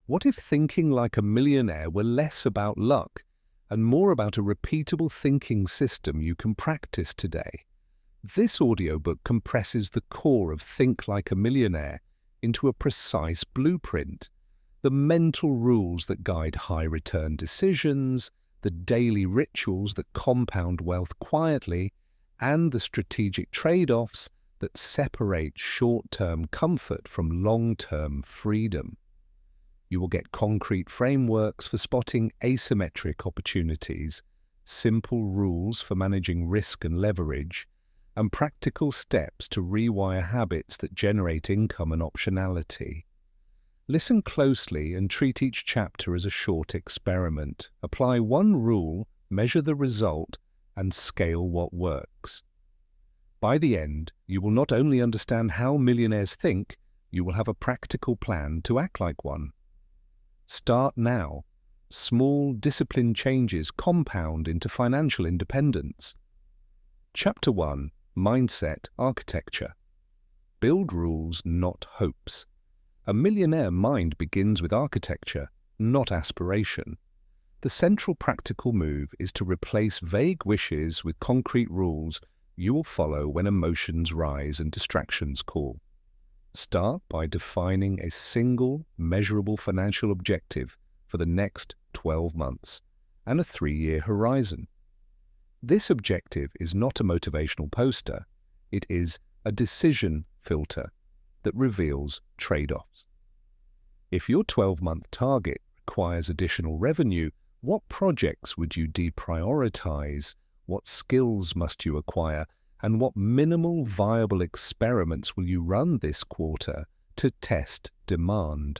What if thinking like a millionaire were less about luck and more about a repeatable thinking system you can practice today? This audiobook compresses the core of Think Like a Millionaire into a precise blueprint. The mental rules that guide high-return decisions, the daily rituals that compound wealth quietly, and the strategic trade-offs that separate short-term comfort from long-term freedom. You will get concrete frameworks for spotting asymmetric opportunities, simple rules for managing risk and leverage, and practical steps to rewire habits that generate income and optionality. Listen closely and treat each chapter as a short experiment. Apply one rule, measure the result, and scale what works. By the end, you will not only understand how millionaires think, you will have a practical plan to act like one. Start now. Small, disciplined changes compound into financial independence. Chapter 1. Mindset Architecture. Build rules, not hopes. A millionaire mind begins with architecture, not aspiration. The central practical move is to replace vague wishes with concrete rules you will follow when emotions rise and distractions call. Start by defining a single, measurable financial objective for the next 12 months and a 3-year horizon. This objective is not a motivational poster, it is a decision filter that reveals trade-offs. If your 12-month target requires additional revenue, what projects would you deprioritize? What skills must you acquire? And what minimal viable experiments will you run this quarter to test demand?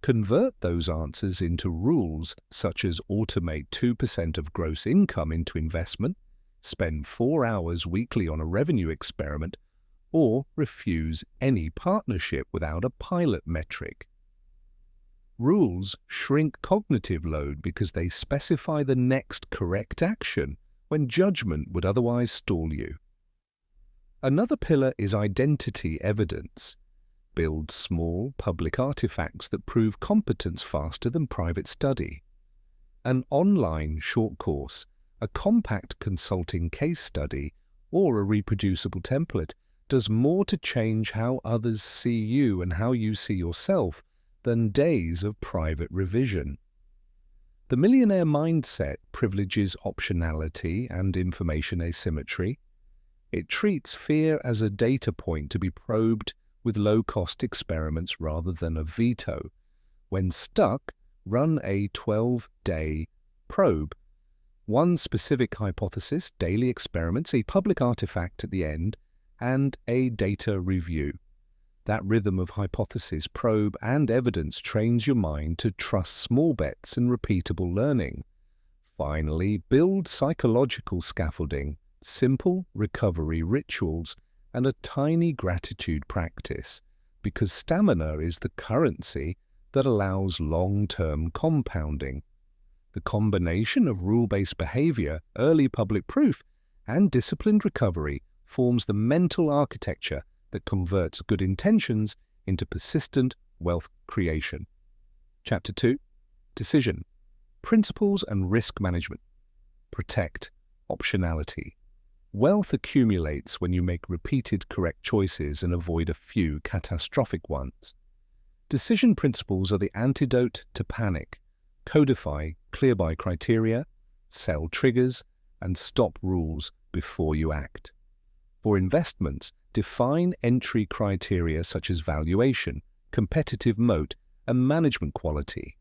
Convert those answers into rules such as automate 2% of gross income into investment, spend 4 hours weekly on a revenue experiment, or refuse any partnership without a pilot metric. Rules shrink cognitive load because they specify the next correct action when judgment would otherwise stall you. Another pillar is identity evidence. Build small, public artifacts that prove competence faster than private study. An online short course, a compact consulting case study, or a reproducible template does more to change how others see you and how you see yourself than days of private revision. The millionaire mindset privileges optionality and information asymmetry. It treats fear as a data point to be probed with low-cost experiments rather than a veto. When stuck, run a 12-day probe. One specific hypothesis, daily experiments, a public artifact at the end, and a data review. That rhythm of hypothesis, probe, and evidence trains your mind to trust small bets and repeatable learning. Finally, build psychological scaffolding, simple recovery rituals, and a tiny gratitude practice, because stamina is the currency that allows long-term compounding. The combination of rule-based behavior, early public proof, and disciplined recovery forms the mental architecture that converts good intentions into persistent wealth creation. Chapter 2. Decision. Principles and risk management. Protect optionality. Wealth accumulates when you make repeated correct choices and avoid a few catastrophic ones. Decision principles are the antidote to panic. Codify clear-by criteria, sell triggers, and stop rules before you act. For investments, define entry criteria such as valuation, competitive moat, and management quality.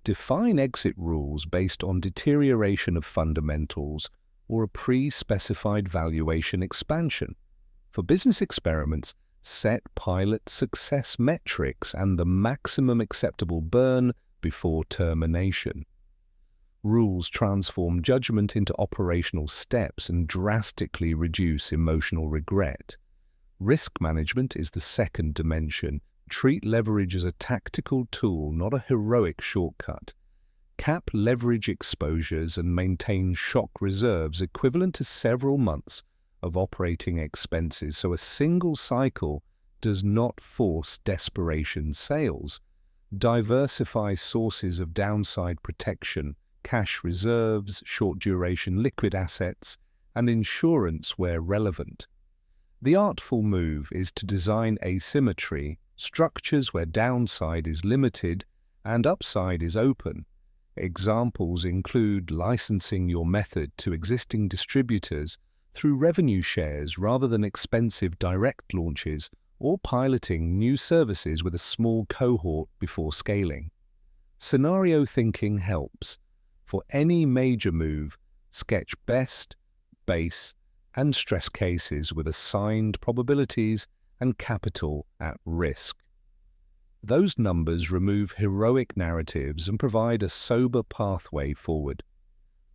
Define exit rules based on deterioration of fundamentals or a pre-specified valuation expansion. For business experiments, set pilot success metrics and the maximum acceptable burn before termination. Rules transform judgment into operational steps and drastically reduce emotional regret. Risk management is the second dimension. Treat leverage as a tactical tool, not a heroic shortcut. Cap leverage exposures and maintain shock reserves equivalent to several months of operating expenses, so a single cycle does not force desperation sales. Diversify sources of downside protection, cash reserves, short-duration liquid assets, and insurance where relevant. The artful move is to design asymmetry, structures where downside is limited and upside is open. Examples include licensing your method to existing distributors through revenue shares rather than expensive direct launches, or piloting new services with a small cohort before scaling. Scenario thinking helps. For any major move, sketch best, base, and stress cases with assigned probabilities and capital at risk. Those numbers remove heroic narratives and provide a sober pathway forward.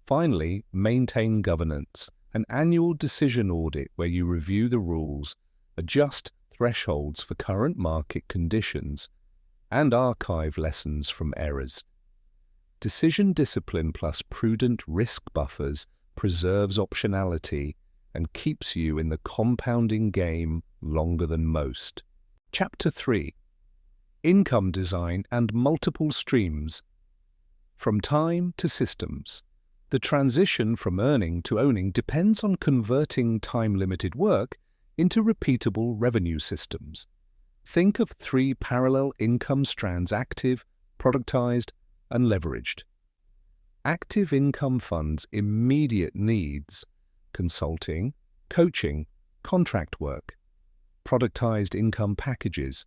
Finally, maintain governance, an annual decision audit where you review the rules, adjust thresholds for current market conditions, and archive lessons from errors. Decision discipline plus prudent risk buffers preserves optionality and keeps you in the compounding game longer than most. Chapter 3. Income Design and Multiple Streams. From time to systems. The transition from earning to owning depends on converting time-limited work into repeatable revenue systems. Think of 3 parallel income strands: active, productized, and leveraged. Active income funds immediate needs: consulting, coaching, contract work. Productized income packages: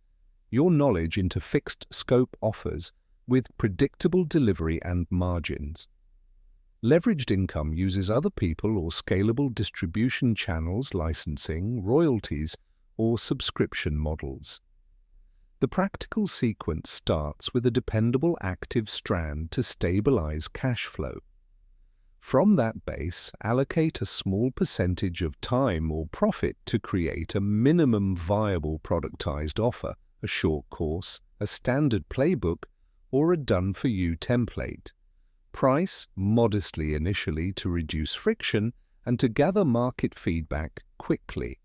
your knowledge into fixed scope offers with predictable delivery and margins. Leveraged income uses other people or scalable distribution channels, licensing, royalties, or subscription models. The practical sequence starts with a dependable active strand to stabilize cash flow. From that base, allocate a small percentage of time or profit to create a minimum viable productized offer, a short course, a standard playbook, or a done-for-you template. Price modestly initially to reduce friction and to gather market feedback quickly.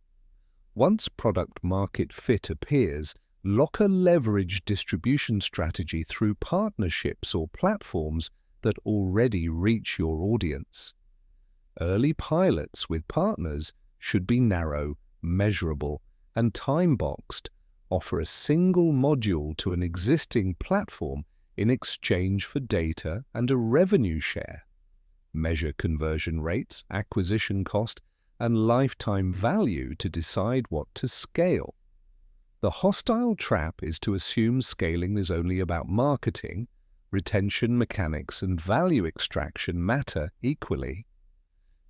Once product-market fit appears, lock a leveraged distribution strategy through partnerships or platforms that already reach your audience. Early pilots with partners should be narrow, measurable, and time-boxed. Offer a single module to an existing platform in exchange for data and a revenue share. Measure conversion rates, acquisition cost, and lifetime value to decide what to scale. The hostile trap is to assume scaling is only about marketing. Retention mechanics and value extraction matter equally.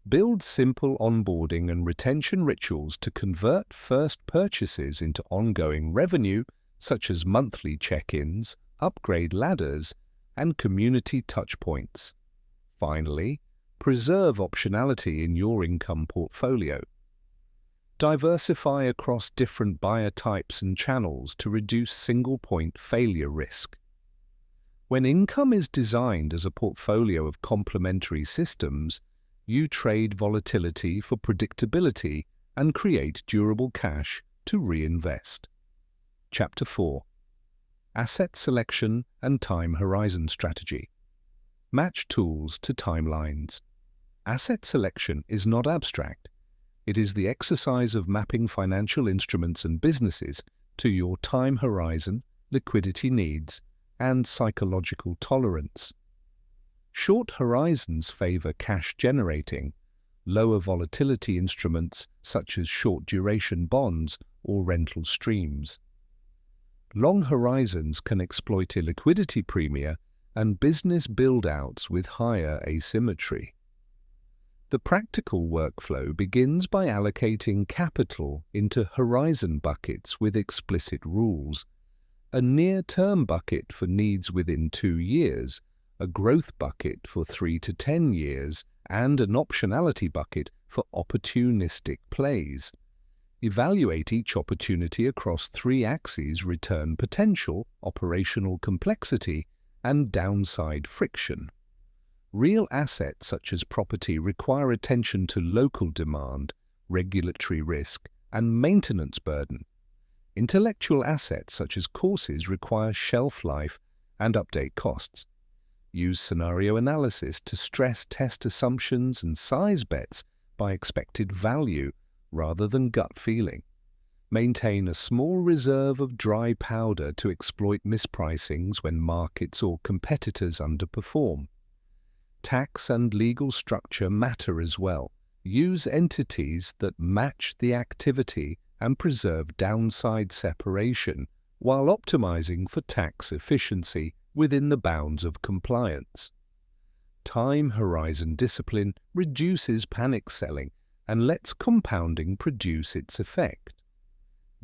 Build simple onboarding and retention rituals to convert first purchases into ongoing revenue, such as monthly check-ins, upgrade ladders, and community touchpoints. Finally, preserve optionality in your income portfolio. Diversify across different buyer types and channels to reduce single-point failure risk. When income is designed as a portfolio of complementary systems, you trade volatility for predictability and create durable cash to reinvest. Chapter 4. Asset Selection and Time Horizon Strategy. Match tools to timelines. Asset selection is not abstract. It is the exercise of mapping financial instruments and businesses to your time horizon, liquidity needs, and psychological tolerance. Short horizons favor cash-generating, lower volatility instruments such as short-duration bonds or rental streams. Long horizons can exploit illiquidity premia and business build-outs with higher asymmetry. The practical workflow begins by allocating capital into horizon buckets with explicit rules: a near-term bucket for needs within 2 years, a growth bucket for 3 to 10 years, and an optionality bucket for opportunistic plays. Evaluate each opportunity across 3 axes: return potential, operational complexity, and downside friction. Real assets such as property require attention to local demand, regulatory risk, and maintenance burden. Intellectual assets such as courses require shelf life and update costs. Use scenario analysis to stress test assumptions and size bets by expected value rather than gut feeling. Maintain a small reserve of dry powder to exploit mispricings when markets or competitors underperform. Tax and legal structure matter as well. Use entities that match the activity and preserve downside separation while optimizing for tax efficiency within the bounds of compliance. Time horizon discipline reduces panic selling and lets compounding produce its effect.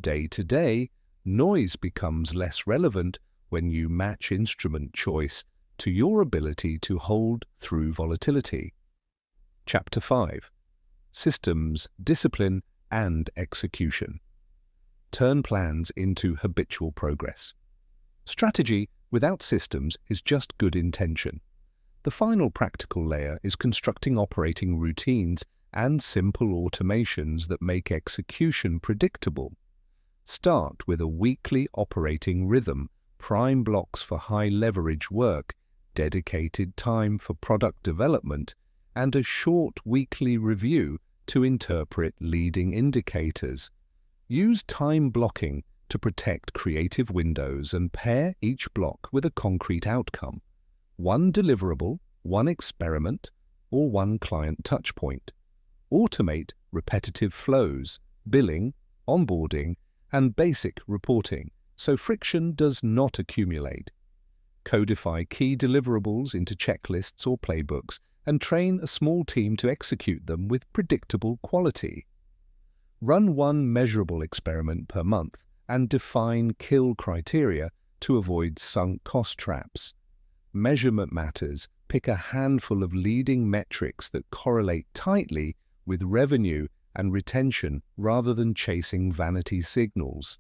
Day to day, noise becomes less relevant when you match instrument choice to your ability to hold through volatility. Chapter 5. Systems, Discipline, and Execution. Turn plans into habitual progress. Strategy without systems is just good intention. The final practical layer is constructing operating routines and simple automations that make execution predictable. Start with a weekly operating rhythm, prime blocks for high-leverage work, dedicated time for product development, and a short weekly review to interpret leading indicators. Use time blocking to protect creative windows and pair each block with a concrete outcome, one deliverable, one experiment, or one client touchpoint. Automate repetitive flows, billing, onboarding, and basic reporting so friction does not accumulate. Codify key deliverables into checklists or playbooks and train a small team to execute them with predictable quality. Run one measurable experiment per month and define kill criteria to avoid sunk cost traps. Measurement matters. Pick a handful of leading metrics that correlate tightly with revenue and retention rather than chasing vanity signals.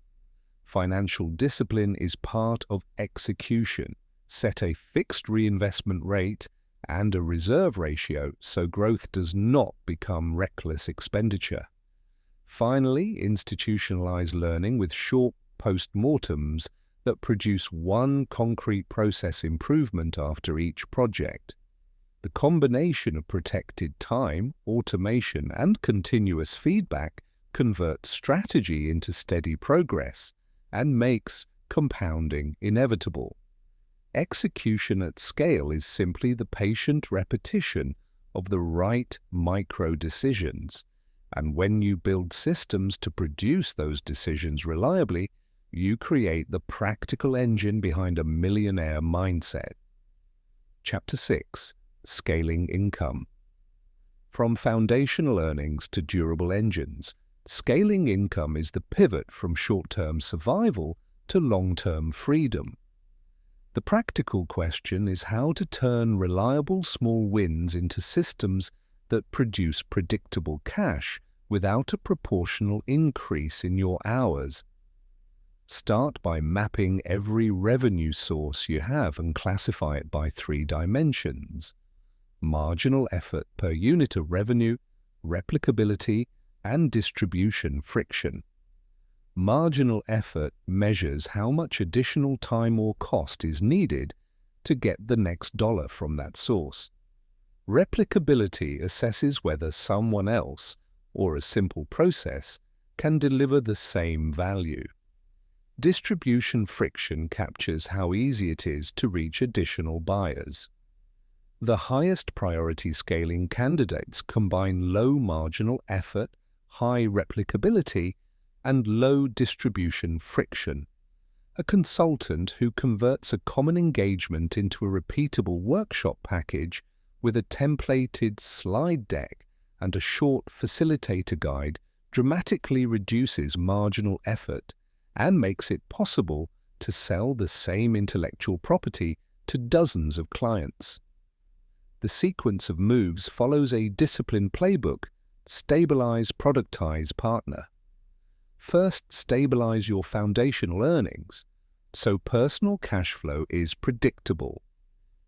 Financial discipline is part of execution. Set a fixed reinvestment rate and a reserve ratio so growth does not become reckless expenditure. Finally, institutionalize learning with short post-mortems that produce one concrete process improvement after each project. The combination of protected time, automation, and continuous feedback converts strategy into steady progress and makes compounding inevitable. Execution at scale is simply the patient repetition of the right micro-decisions, and when you build systems to produce those decisions reliably, you create the practical engine behind a millionaire mindset. Chapter 6. Scaling income. From foundational earnings to durable engines, scaling income is the pivot from short-term survival to long-term freedom. The practical question is how to turn reliable small wins into systems that produce predictable cash without a proportional increase in your hours. Start by mapping every revenue source you have and classify it by 3 dimensions: marginal effort per unit of revenue, replicability, and distribution friction. Marginal effort measures how much additional time or cost is needed to get the next dollar from that source. Replicability assesses whether someone else, or a simple process, can deliver the same value. Distribution friction captures how easy it is to reach additional buyers. The highest priority scaling candidates combine low marginal effort, high replicability, and low distribution friction. A consultant who converts a common engagement into a repeatable workshop package with a templated slide deck and a short facilitator guide dramatically reduces marginal effort and makes it possible to sell the same intellectual property to dozens of clients. The sequence of moves follows a disciplined playbook: stabilize, productize, partner. First, stabilize your foundational earnings, so personal cash flow is predictable.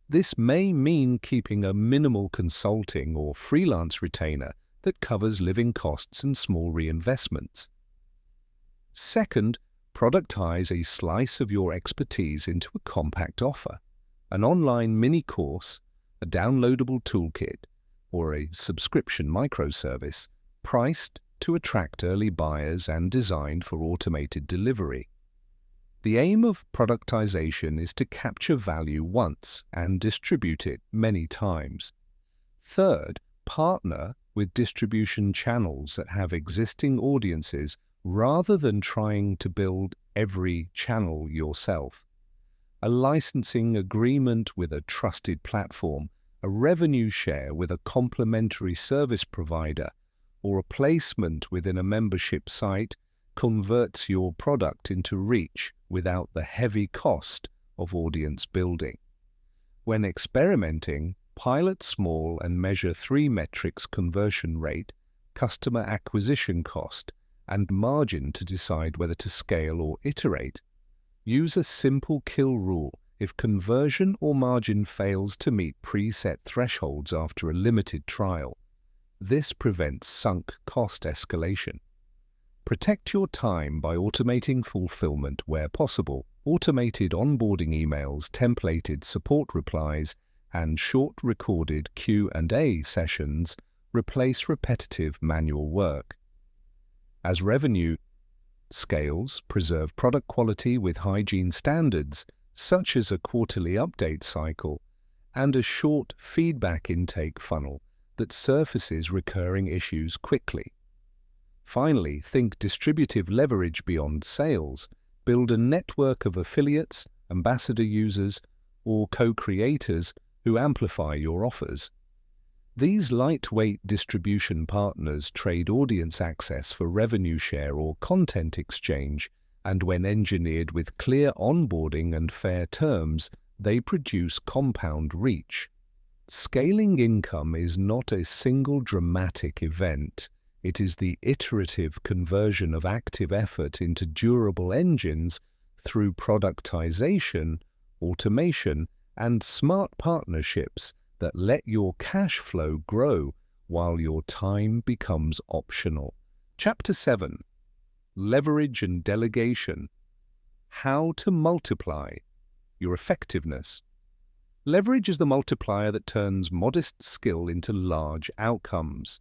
This may mean keeping a minimal consulting or freelance retainer that covers living costs and small reinvestments. Second, Productize a slice of your expertise into a compact offer, an online mini-course, a downloadable toolkit, or a subscription microservice priced to attract early buyers and designed for automated delivery. The aim of productization is to capture value once and distribute it many times. Third, partner with distribution channels that have existing audiences rather than trying to build every channel yourself. A licensing agreement with a trusted platform, a revenue share with a complementary service provider, or a placement within a membership site converts your product into reach without the heavy cost of audience building. When experimenting, pilot small and measure 3 metrics: conversion rate, customer acquisition cost, and margin to decide whether to scale or iterate. Use a simple kill rule if conversion or margin fails to meet preset thresholds after a limited trial. This prevents sunk cost escalation. Protect your time by automating fulfillment where possible. Automated onboarding emails, templated support replies, and short recorded Q&A sessions replace repetitive manual work. As revenue scales, preserve product quality with hygiene standards, such as a quarterly update cycle and a short feedback intake funnel that surfaces recurring issues quickly. Finally, think distributive leverage beyond sales. Build a network of affiliates, ambassador users, or co-creators who amplify your offers. These lightweight distribution partners trade audience access for revenue share or content exchange, and when engineered with clear onboarding and fair terms, they produce compound reach. Scaling income is not a single dramatic event. It is the iterative conversion of active effort into durable engines through productization, automation, and smart partnerships that let your cash flow grow while your time becomes optional. Chapter 7. Leverage and Delegation. How to multiply your effectiveness. Leverage is the multiplier that turns modest skill into large outcomes.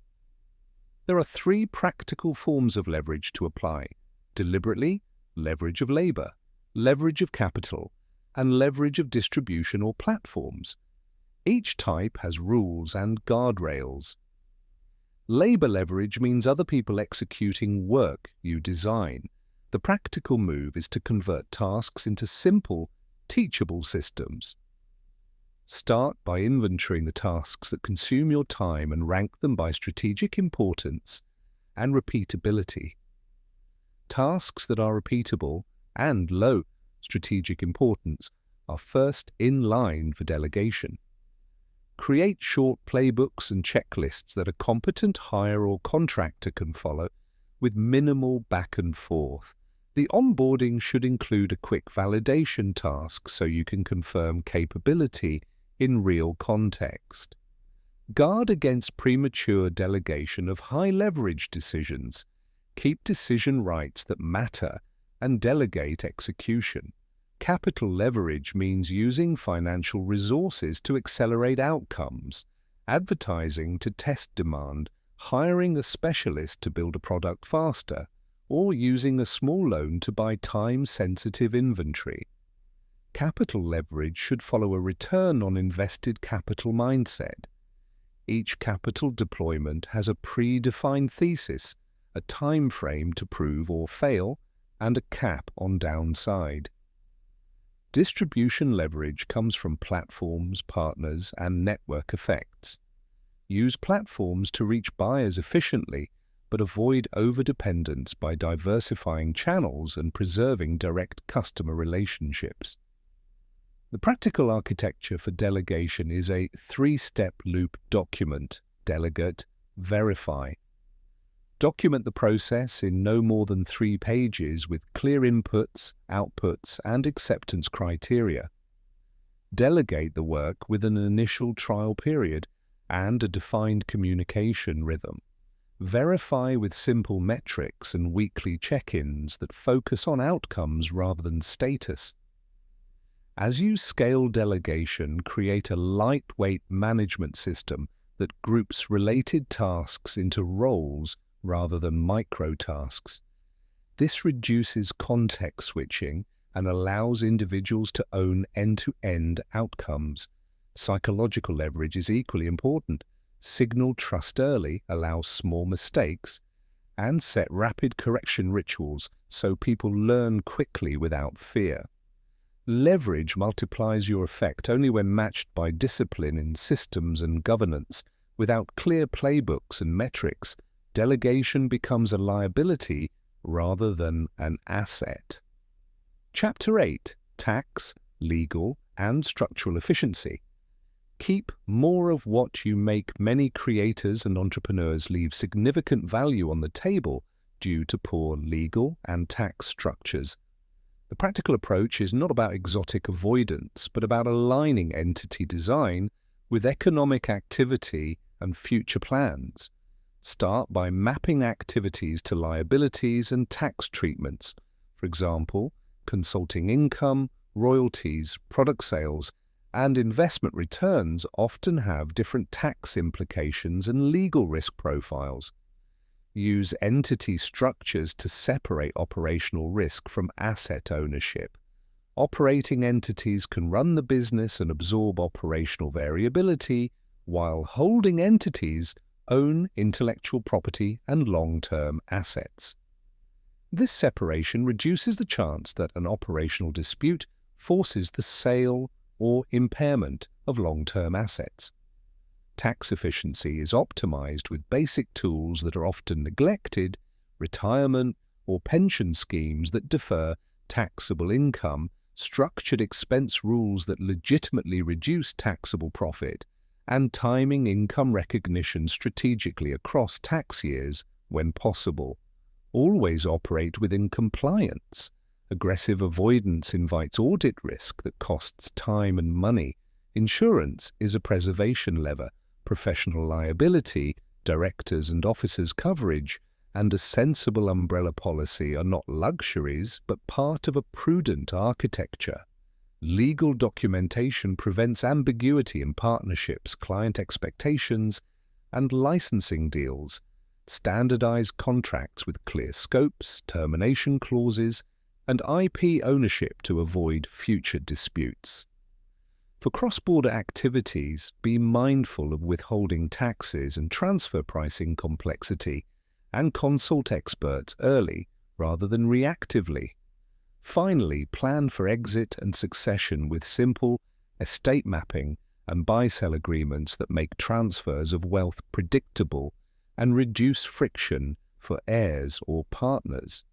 There are 3 practical forms of leverage to apply: deliberately, leverage of labor, leverage of capital, and leverage of distribution or platforms. Each type has rules and guardrails. Labor leverage means other people executing work you design. The practical move is to convert tasks into simple, teachable systems. Start by inventorying the tasks that consume your time and rank them by strategic importance and repeatability. Tasks that are repeatable and low strategic importance are first in line for delegation. Create short playbooks and checklists that a competent hire or contractor can follow with minimal back and forth. The onboarding should include a quick validation task so you can confirm capability in real context. Guard against premature delegation of high-leverage decisions. Keep decision rights that matter and delegate execution. Capital leverage means using financial resources to accelerate outcomes, advertising to test demand, hiring a specialist to build a product faster, or using a small loan to buy time-sensitive inventory. Capital leverage should follow a return on invested capital mindset. Each capital deployment has a predefined thesis, a time frame to prove or fail, and a cap on downside. Distribution leverage comes from platforms, partners, and network effects. Use platforms to reach buyers efficiently, but avoid overdependence by diversifying channels and preserving direct customer relationships. The practical architecture for delegation is a 3-step loop: document, delegate, verify. Document the process in no more than 3 pages with clear inputs, outputs, and acceptance criteria. Delegate the work with an initial trial period and a defined communication rhythm. Verify with simple metrics and weekly check-ins that focus on outcomes rather than status. As you scale delegation, create a lightweight management system that groups related tasks into roles rather than micro-tasks. This reduces context switching and allows individuals to own end-to-end outcomes. Psychological leverage is equally important. Signal trust early, allow small mistakes, and set rapid correction rituals so people learn quickly without fear. Leverage multiplies your effect only when matched by discipline in systems and governance. Without clear playbooks and metrics, delegation becomes a liability rather than an asset. Chapter 8: Tax, Legal, and Structural Efficiency. Keep more of what you make. Many creators and entrepreneurs leave significant value on the table due to poor legal and tax structures. The practical approach is not about exotic avoidance, but about aligning entity design with economic activity and future plans. Start by mapping activities to liabilities and tax treatments. For example, consulting income, royalties, product sales, and investment returns often have different tax implications and legal risk profiles. Use entity structures to separate operational risk from asset ownership. Operating entities can run the business and absorb operational variability, while holding entities own intellectual property and long-term assets. This separation reduces the chance that an operational dispute forces the sale or impairment of long-term assets. Tax efficiency is optimized with basic tools that are often neglected: retirement or pension schemes that defer taxable income, structured expense rules that legitimately reduce taxable profit, and timing income recognition strategically across tax years when possible. Always operate within compliance. Aggressive avoidance invites audit risk that costs time and money. Insurance is a preservation lever. Professional liability, directors' and officers' coverage, and a sensible umbrella policy are not luxuries, but part of a prudent architecture. Legal documentation prevents ambiguity in partnerships, client expectations, and licensing deals. Standardize contracts with clear scopes, termination clauses, and IP ownership to avoid future disputes. For cross-border activities, be mindful of withholding taxes and transfer pricing complexity, and consult experts early rather than reactively. Finally, plan for exit and succession with simple estate mapping and buy-sell agreements that make transfers of wealth predictable and reduce friction for heirs or partners.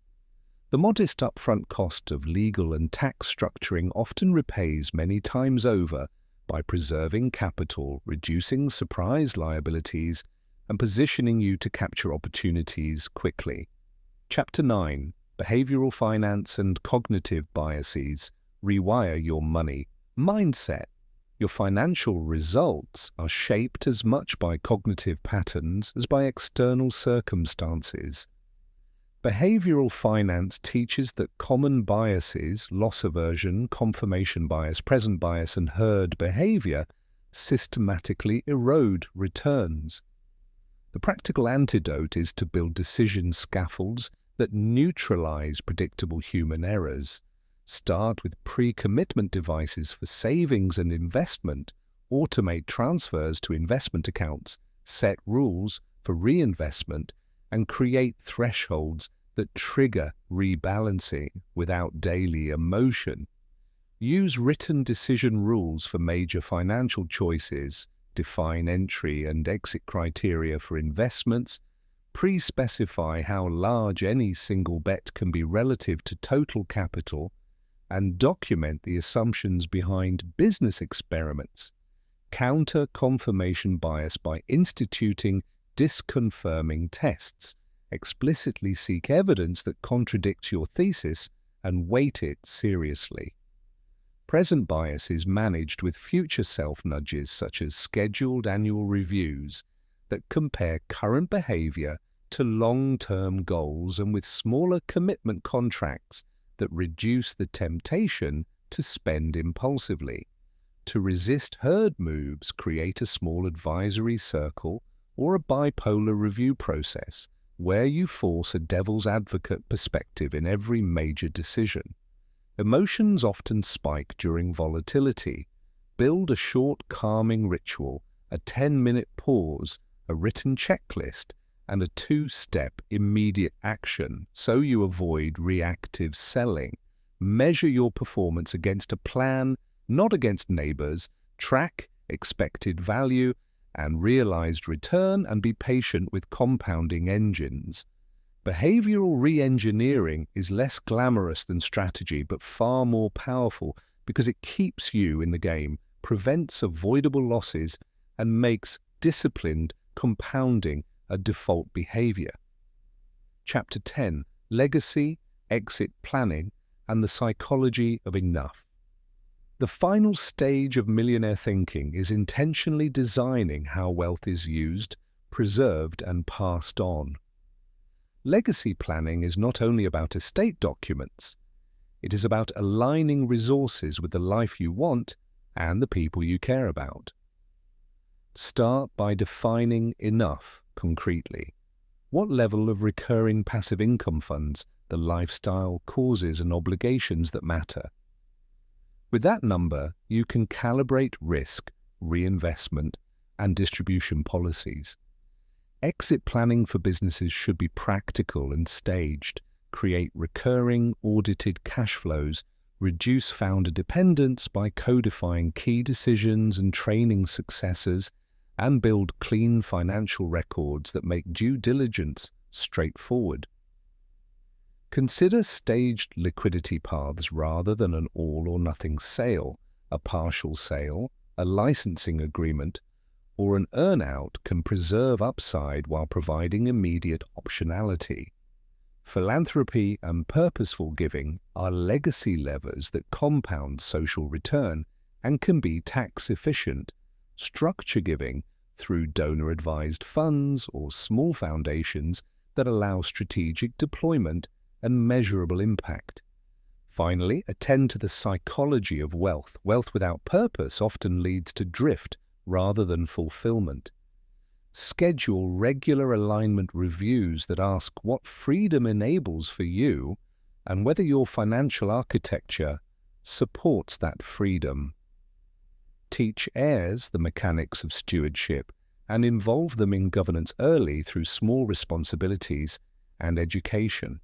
The modest upfront cost of legal and tax structuring often repays many times over by preserving capital, reducing surprise liabilities, and positioning you to capture opportunities quickly. Chapter 9: Behavioral Finance and Cognitive Biases. Rewire your money mindset. Your financial results are shaped as much by cognitive patterns as by external circumstances. Behavioral finance teaches that common biases, loss aversion, confirmation bias, present bias, and herd behavior systematically erode returns. The practical antidote is to build decision scaffolds that neutralize predictable human errors. Start with pre-commitment devices for savings and investment, automate transfers to investment accounts, set rules for reinvestment, and create thresholds that trigger rebalancing without daily emotion. Use written decision rules for major financial choices, define entry and exit criteria for investments, pre-specify how large any single bet can be relative to total capital, and document the assumptions behind business experiments. Counter confirmation bias by instituting disconfirming tests. Explicitly seek evidence that contradicts your thesis and weight it seriously. Present bias is managed with future self-nudges such as scheduled annual reviews that compare current behavior to long-term goals and with smaller commitment contracts that reduce the temptation to spend impulsively. To resist herd moves, create a small advisory circle or a bipolar review process where you force a devil's advocate perspective in every major decision. Emotions often spike during volatility. Build a short calming ritual, a 10-minute pause, a written checklist, and a 2-step immediate action so you avoid reactive selling. Measure your performance against a plan, not against neighbors. Track expected value and realized return, and be patient with compounding engines. Behavioral re-engineering is less glamorous than strategy, but far more powerful because it keeps you in the game, prevents avoidable losses, and makes disciplined compounding a default behavior. Chapter 10: Legacy, Exit Planning, and the Psychology of Enough. The final stage of millionaire thinking is intentionally designing how wealth is used, preserved, and passed on. Legacy planning is not only about estate documents. It is about aligning resources with the life you want and the people you care about. Start by defining enough concretely. What level of recurring passive income funds, the lifestyle, causes, and obligations that matter? With that number, you can calibrate risk, reinvestment, and distribution policies. Exit planning for businesses should be practical and staged, create recurring, audited cash flows, reduce founder dependence by codifying key decisions and training successors, and build clean financial records that make due diligence straightforward. Consider staged liquidity paths rather than an all-or-nothing sale. A partial sale, a licensing agreement, or an earn-out can preserve upside while providing immediate optionality. Philanthropy and purposeful giving are legacy levers that compound social return and can be tax-efficient. Structure giving through donor-advised funds or small foundations that allow strategic deployment and measurable impact. Finally, attend to the psychology of wealth. Wealth without purpose often leads to drift rather than fulfillment. Schedule regular alignment reviews that ask what freedom enables for you and whether your financial architecture supports that freedom. Teach heirs the mechanics of stewardship and involve them in governance early through small responsibilities and education.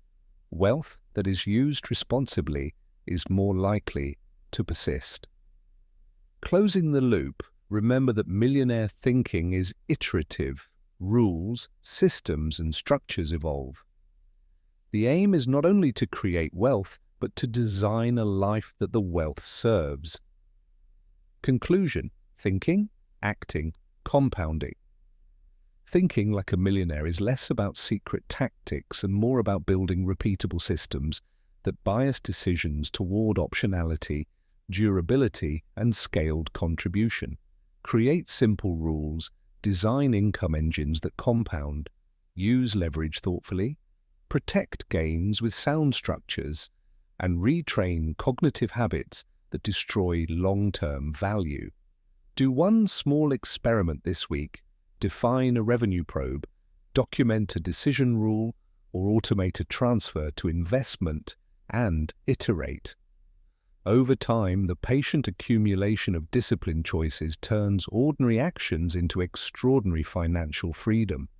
Wealth that is used responsibly is more likely to persist. Closing the loop, remember that millionaire thinking is iterative. Rules, systems, and structures evolve. The aim is not only to create wealth, but to design a life that the wealth serves. Conclusion: thinking, acting, compounding. Thinking like a millionaire is less about secret tactics and more about building repeatable systems that bias decisions toward optionality, durability, and scaled contribution. Create simple rules, design income engines that compound, use leverage thoughtfully, protect gains with sound structures, and retrain cognitive habits that destroy long-term value. Do one small experiment this week. Define a revenue probe, document a decision rule, or automate a transfer to investment, and iterate. Over time, the patient accumulation of disciplined choices turns ordinary actions into extraordinary financial freedom.